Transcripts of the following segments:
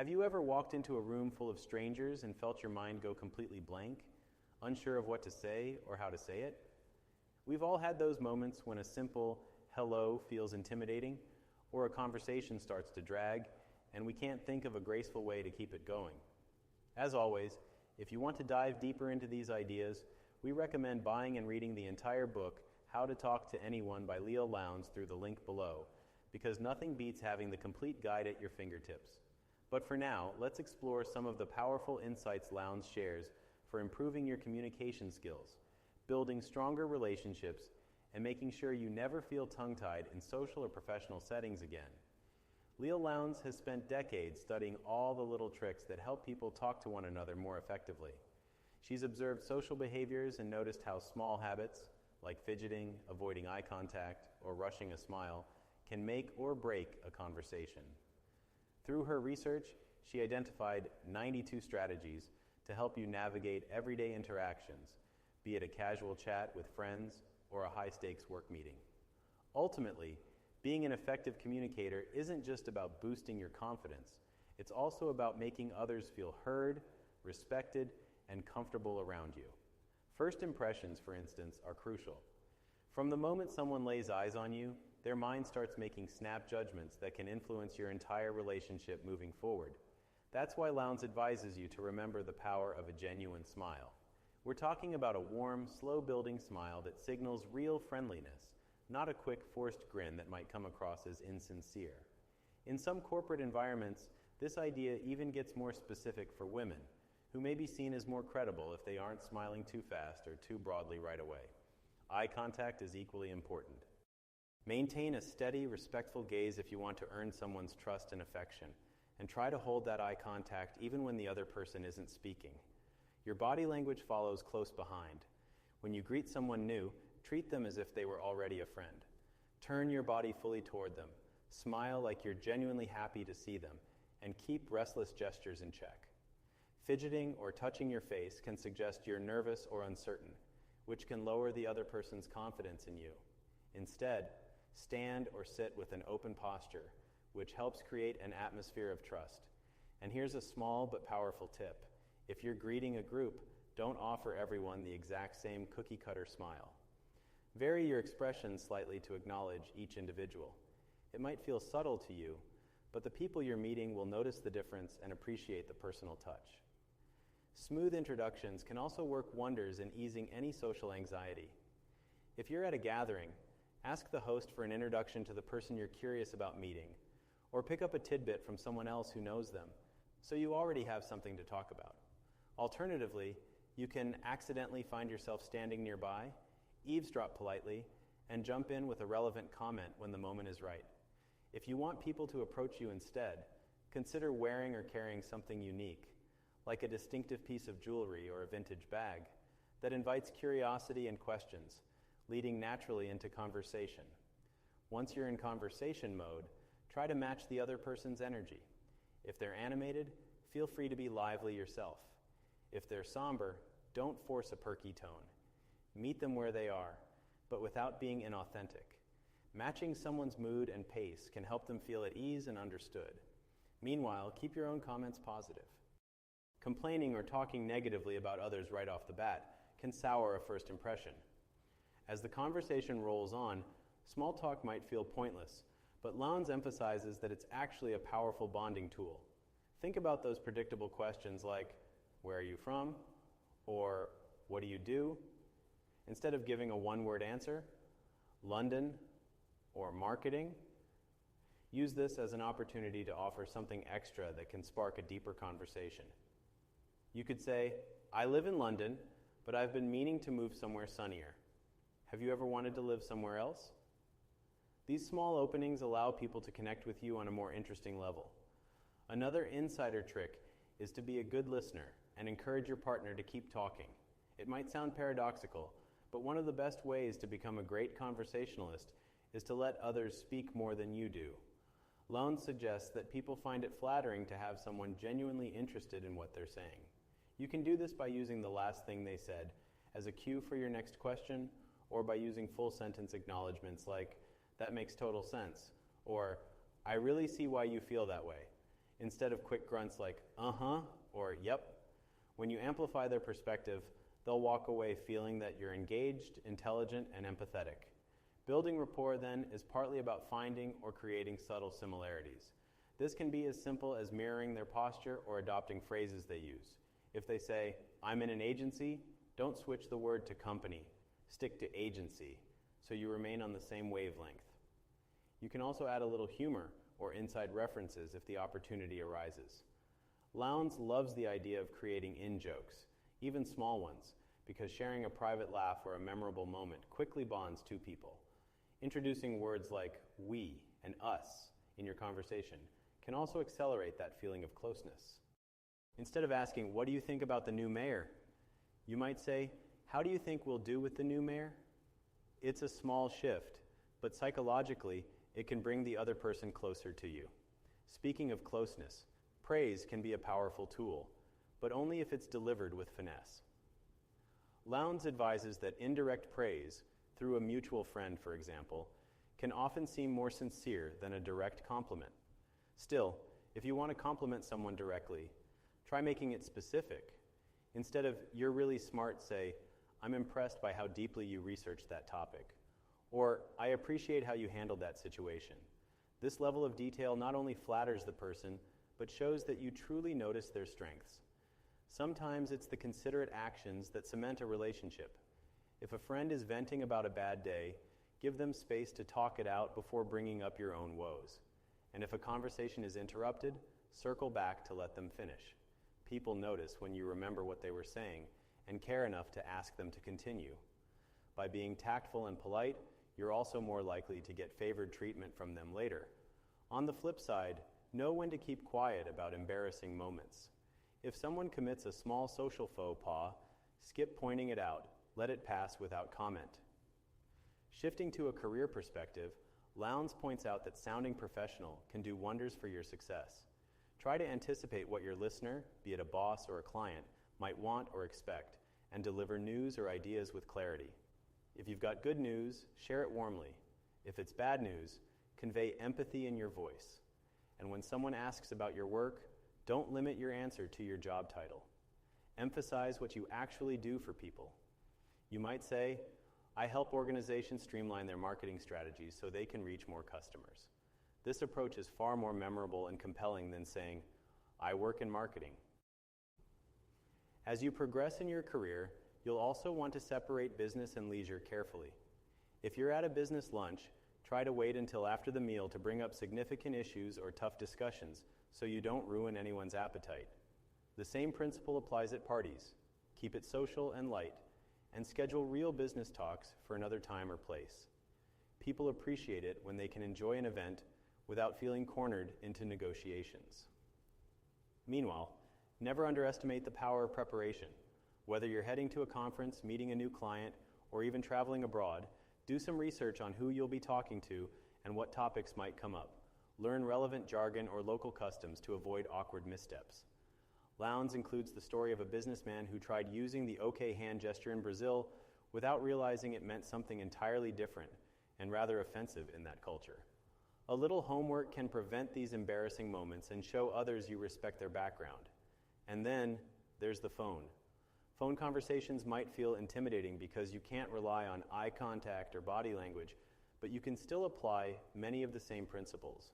Have you ever walked into a room full of strangers and felt your mind go completely blank, unsure of what to say or how to say it? We've all had those moments when a simple hello feels intimidating, or a conversation starts to drag, and we can't think of a graceful way to keep it going. As always, if you want to dive deeper into these ideas, we recommend buying and reading the entire book, How to Talk to Anyone by Leo Lowndes, through the link below, because nothing beats having the complete guide at your fingertips. But for now, let's explore some of the powerful insights Lowndes shares for improving your communication skills, building stronger relationships, and making sure you never feel tongue-tied in social or professional settings again. Leo Lowndes has spent decades studying all the little tricks that help people talk to one another more effectively. She's observed social behaviors and noticed how small habits, like fidgeting, avoiding eye contact, or rushing a smile, can make or break a conversation. Through her research, she identified 92 strategies to help you navigate everyday interactions, be it a casual chat with friends or a high-stakes work meeting. Ultimately, being an effective communicator isn't just about boosting your confidence. It's also about making others feel heard, respected, and comfortable around you. First impressions, for instance, are crucial. From the moment someone lays eyes on you, their mind starts making snap judgments that can influence your entire relationship moving forward. That's why Lowndes advises you to remember the power of a genuine smile. We're talking about a warm, slow-building smile that signals real friendliness, not a quick, forced grin that might come across as insincere. In some corporate environments, this idea even gets more specific for women, who may be seen as more credible if they aren't smiling too fast or too broadly right away. Eye contact is equally important. Maintain a steady, respectful gaze if you want to earn someone's trust and affection, and try to hold that eye contact even when the other person isn't speaking. Your body language follows close behind. When you greet someone new, treat them as if they were already a friend. Turn your body fully toward them, smile like you're genuinely happy to see them, and keep restless gestures in check. Fidgeting or touching your face can suggest you're nervous or uncertain, which can lower the other person's confidence in you. Instead, stand or sit with an open posture, which helps create an atmosphere of trust. And here's a small but powerful tip. If you're greeting a group, don't offer everyone the exact same cookie-cutter smile. Vary your expression slightly to acknowledge each individual. It might feel subtle to you, but the people you're meeting will notice the difference and appreciate the personal touch. Smooth introductions can also work wonders in easing any social anxiety. If you're at a gathering, ask the host for an introduction to the person you're curious about meeting, or pick up a tidbit from someone else who knows them, so you already have something to talk about. Alternatively, you can accidentally find yourself standing nearby, eavesdrop politely, and jump in with a relevant comment when the moment is right. If you want people to approach you instead, consider wearing or carrying something unique, like a distinctive piece of jewelry or a vintage bag, that invites curiosity and questions, leading naturally into conversation. Once you're in conversation mode, try to match the other person's energy. If they're animated, feel free to be lively yourself. If they're somber, don't force a perky tone. Meet them where they are, but without being inauthentic. Matching someone's mood and pace can help them feel at ease and understood. Meanwhile, keep your own comments positive. Complaining or talking negatively about others right off the bat can sour a first impression. As the conversation rolls on, small talk might feel pointless, but Lowndes emphasizes that it's actually a powerful bonding tool. Think about those predictable questions like, "Where are you from?" or "What do you do?" Instead of giving a one-word answer, "London," or "marketing," use this as an opportunity to offer something extra that can spark a deeper conversation. You could say, "I live in London, but I've been meaning to move somewhere sunnier. Have you ever wanted to live somewhere else?" These small openings allow people to connect with you on a more interesting level. Another insider trick is to be a good listener and encourage your partner to keep talking. It might sound paradoxical, but one of the best ways to become a great conversationalist is to let others speak more than you do. Lowndes suggests that people find it flattering to have someone genuinely interested in what they're saying. You can do this by using the last thing they said as a cue for your next question, or by using full sentence acknowledgments like, "That makes total sense," or "I really see why you feel that way." instead of quick grunts like, uh-huh, or yep. When you amplify their perspective, they'll walk away feeling that you're engaged, intelligent, and empathetic. Building rapport, then, is partly about finding or creating subtle similarities. This can be as simple as mirroring their posture or adopting phrases they use. If they say, I'm in an agency, don't switch the word to company. Stick to agency, so you remain on the same wavelength. You can also add a little humor or inside references if the opportunity arises. Lowndes loves the idea of creating in-jokes, even small ones, because sharing a private laugh or a memorable moment quickly bonds two people. Introducing words like we and us in your conversation can also accelerate that feeling of closeness. Instead of asking, what do you think about the new mayor? You might say, how do you think we'll do with the new mayor? It's a small shift, but psychologically, it can bring the other person closer to you. Speaking of closeness, praise can be a powerful tool, but only if it's delivered with finesse. Lowndes advises that indirect praise, through a mutual friend, for example, can often seem more sincere than a direct compliment. Still, if you want to compliment someone directly, try making it specific. Instead of, you're really smart, say, I'm impressed by how deeply you researched that topic. Or, I appreciate how you handled that situation. This level of detail not only flatters the person, but shows that you truly notice their strengths. Sometimes it's the considerate actions that cement a relationship. If a friend is venting about a bad day, give them space to talk it out before bringing up your own woes. And if a conversation is interrupted, circle back to let them finish. People notice when you remember what they were saying and care enough to ask them to continue. By being tactful and polite, you're also more likely to get favored treatment from them later. On the flip side, know when to keep quiet about embarrassing moments. If someone commits a small social faux pas, skip pointing it out. Let it pass without comment. Shifting to a career perspective, Lowndes points out that sounding professional can do wonders for your success. Try to anticipate what your listener, be it a boss or a client, might want or expect, and deliver news or ideas with clarity. If you've got good news, share it warmly. If it's bad news, convey empathy in your voice. And when someone asks about your work, don't limit your answer to your job title. Emphasize what you actually do for people. You might say, I help organizations streamline their marketing strategies so they can reach more customers. This approach is far more memorable and compelling than saying, I work in marketing. As you progress in your career, you'll also want to separate business and leisure carefully. If you're at a business lunch, try to wait until after the meal to bring up significant issues or tough discussions so you don't ruin anyone's appetite. The same principle applies at parties. Keep it social and light, and schedule real business talks for another time or place. People appreciate it when they can enjoy an event without feeling cornered into negotiations. Meanwhile, never underestimate the power of preparation. Whether you're heading to a conference, meeting a new client, or even traveling abroad, do some research on who you'll be talking to and what topics might come up. Learn relevant jargon or local customs to avoid awkward missteps. Lowndes includes the story of a businessman who tried using the OK hand gesture in Brazil without realizing it meant something entirely different and rather offensive in that culture. A little homework can prevent these embarrassing moments and show others you respect their background. And then there's the phone. Phone conversations might feel intimidating because you can't rely on eye contact or body language, but you can still apply many of the same principles.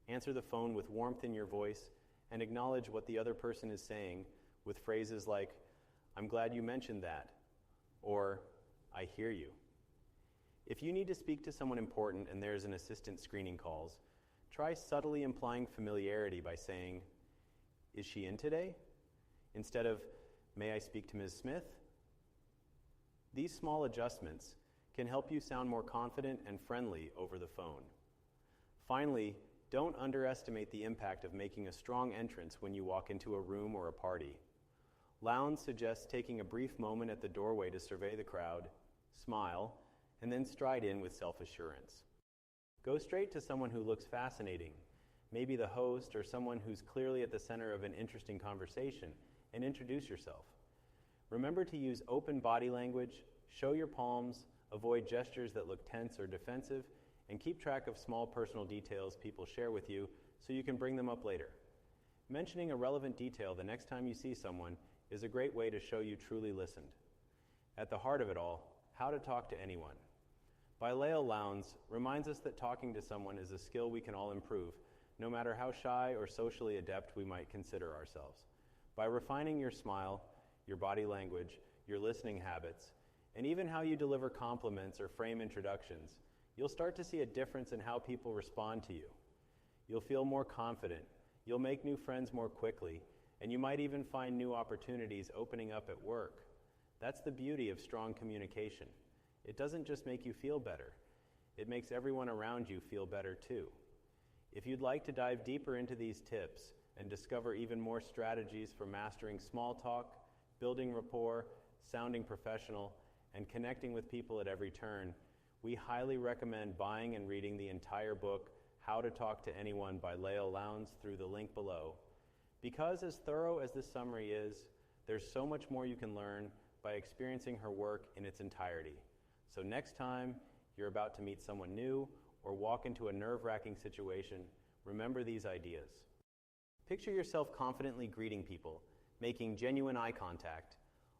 Answer the phone with warmth in your voice and acknowledge what the other person is saying with phrases like, I'm glad you mentioned that, or I hear you. If you need to speak to someone important and there's an assistant screening calls, try subtly implying familiarity by saying, is she in today? Instead of, may I speak to Ms. Smith? These small adjustments can help you sound more confident and friendly over the phone. Finally, don't underestimate the impact of making a strong entrance when you walk into a room or a party. Lowndes suggests taking a brief moment at the doorway to survey the crowd, smile, and then stride in with self-assurance. Go straight to someone who looks fascinating, maybe the host or someone who's clearly at the center of an interesting conversation, and introduce yourself. Remember to use open body language, show your palms, avoid gestures that look tense or defensive, and keep track of small personal details people share with you so you can bring them up later. Mentioning a relevant detail the next time you see someone is a great way to show you truly listened. At the heart of it all, how to talk to anyone. By Lael Lowndes reminds us that talking to someone is a skill we can all improve, no matter how shy or socially adept we might consider ourselves. By refining your smile, your body language, your listening habits, and even how you deliver compliments or frame introductions, you'll start to see a difference in how people respond to you. You'll feel more confident, you'll make new friends more quickly, and you might even find new opportunities opening up at work. That's the beauty of strong communication. It doesn't just make you feel better, it makes everyone around you feel better too. If you'd like to dive deeper into these tips and discover even more strategies for mastering small talk, building rapport, sounding professional, and connecting with people at every turn, we highly recommend buying and reading the entire book, How to Talk to Anyone by Lael Lowndes, through the link below. Because as thorough as this summary is, there's so much more you can learn by experiencing her work in its entirety. So next time you're about to meet someone new or walk into a nerve-wracking situation, remember these ideas. Picture yourself confidently greeting people, making genuine eye contact,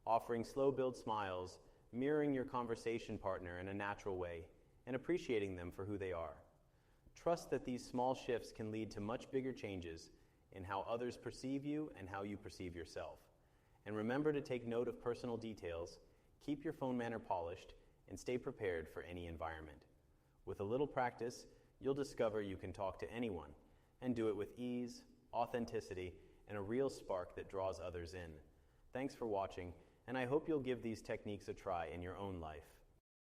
offering slow-build smiles, mirroring your conversation partner in a natural way, and appreciating them for who they are. Trust that these small shifts can lead to much bigger changes in how others perceive you and how you perceive yourself. And remember to take note of personal details, keep your phone manner polished, and stay prepared for any environment. With a little practice, you'll discover you can talk to anyone and do it with ease, authenticity, and a real spark that draws others in. Thanks for watching, and I hope you'll give these techniques a try in your own life.